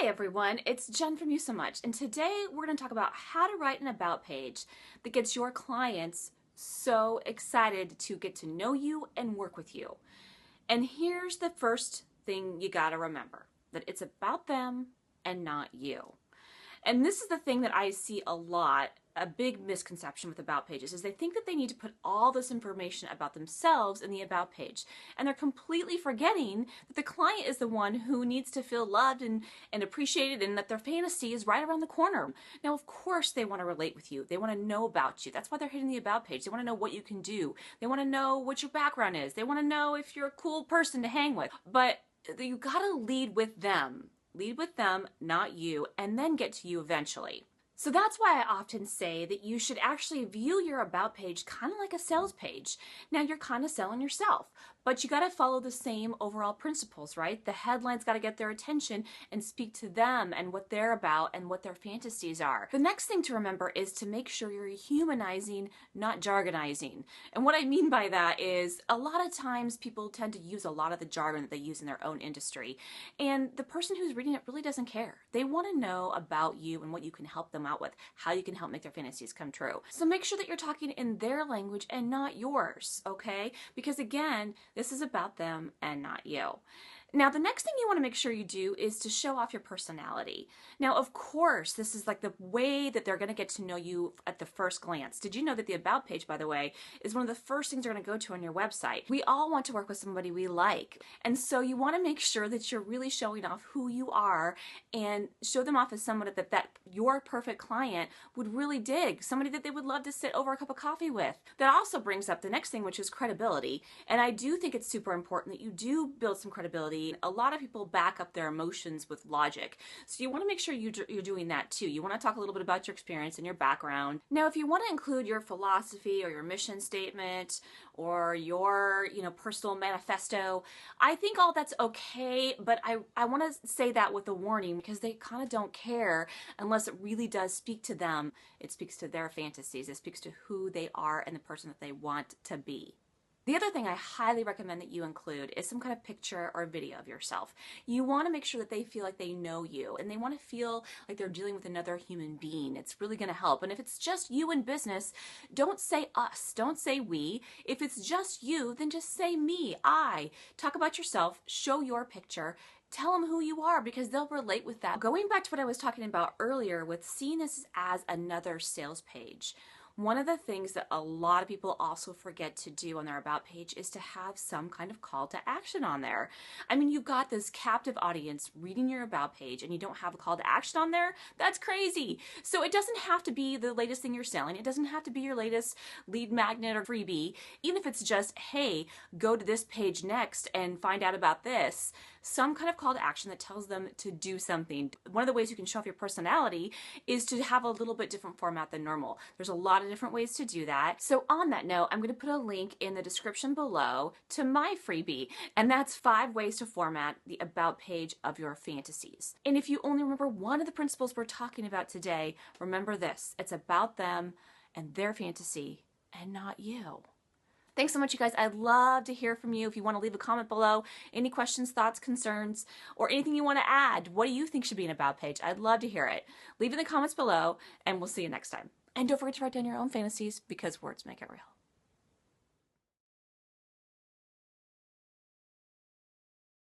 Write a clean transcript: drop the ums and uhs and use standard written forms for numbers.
Hi everyone, it's Jen from You So Much, and today we're going to talk about how to write an about page that gets your clients so excited to get to know you and work with you. And here's the first thing you got to remember, that it's about them and not you. And this is the thing that I see a lot, a big misconception with about pages, is they think that they need to put all this information about themselves in the about page. And they're completely forgetting that the client is the one who needs to feel loved and appreciated, and that their fantasy is right around the corner. Now, of course, they want to relate with you. They want to know about you. That's why they're hitting the about page. They want to know what you can do. They want to know what your background is. They want to know if you're a cool person to hang with. But you got to lead with them. Lead with them, not you, and then get to you eventually. So that's why I often say that you should actually view your about page kind of like a sales page. Now you're kind of selling yourself, but you got to follow the same overall principles, right? The headline's got to get their attention and speak to them and what they're about and what their fantasies are. The next thing to remember is to make sure you're humanizing, not jargonizing. And what I mean by that is a lot of times people tend to use a lot of the jargon that they use in their own industry. And the person who's reading it really doesn't care. They want to know about you and what you can help them out with, how you can help make their fantasies come true. So make sure that you're talking in their language and not yours, okay? Because again, this is about them and not you. Now, the next thing you want to make sure you do is to show off your personality. Now, of course, this is like the way that they're going to get to know you at the first glance. Did you know that the About page, by the way, is one of the first things they're going to go to on your website? We all want to work with somebody we like. And so you want to make sure that you're really showing off who you are and show them off as someone that your perfect client would really dig, somebody that they would love to sit over a cup of coffee with. That also brings up the next thing, which is credibility. And I do think it's super important that you do build some credibility. A lot of people back up their emotions with logic. So you want to make sure you're doing that too. You want to talk a little bit about your experience and your background. Now, if you want to include your philosophy or your mission statement or your, personal manifesto, I think all that's okay, but I want to say that with a warning because they kind of don't care unless it really does speak to them. It speaks to their fantasies. It speaks to who they are and the person that they want to be. The other thing I highly recommend that you include is some kind of picture or video of yourself. You want to make sure that they feel like they know you and they want to feel like they're dealing with another human being. It's really going to help. And if it's just you in business, don't say us, don't say we. If it's just you, then just say me, I. Talk about yourself, show your picture. Tell them who you are because they'll relate with that. Going back to what I was talking about earlier with seeing this as another sales page, one of the things that a lot of people also forget to do on their About page is to have some kind of call to action on there. I mean, you've got this captive audience reading your About page and you don't have a call to action on there? That's crazy. So it doesn't have to be the latest thing you're selling. It doesn't have to be your latest lead magnet or freebie. Even if it's just, hey, go to this page next and find out about this. Some kind of call to action that tells them to do something. One of the ways you can show off your personality is to have a little bit different format than normal. There's a lot of different ways to do that. So on that note, I'm going to put a link in the description below to my freebie, and that's 5 ways to format the About page of your fantasies. And if you only remember one of the principles we're talking about today, remember this: it's about them and their fantasy and not you. Thanks so much, you guys. I'd love to hear from you. If you want to leave a comment below, any questions, thoughts, concerns, or anything you want to add, what do you think should be an About page? I'd love to hear it. Leave in the comments below, and we'll see you next time. And don't forget to write down your own fantasies because words make it real.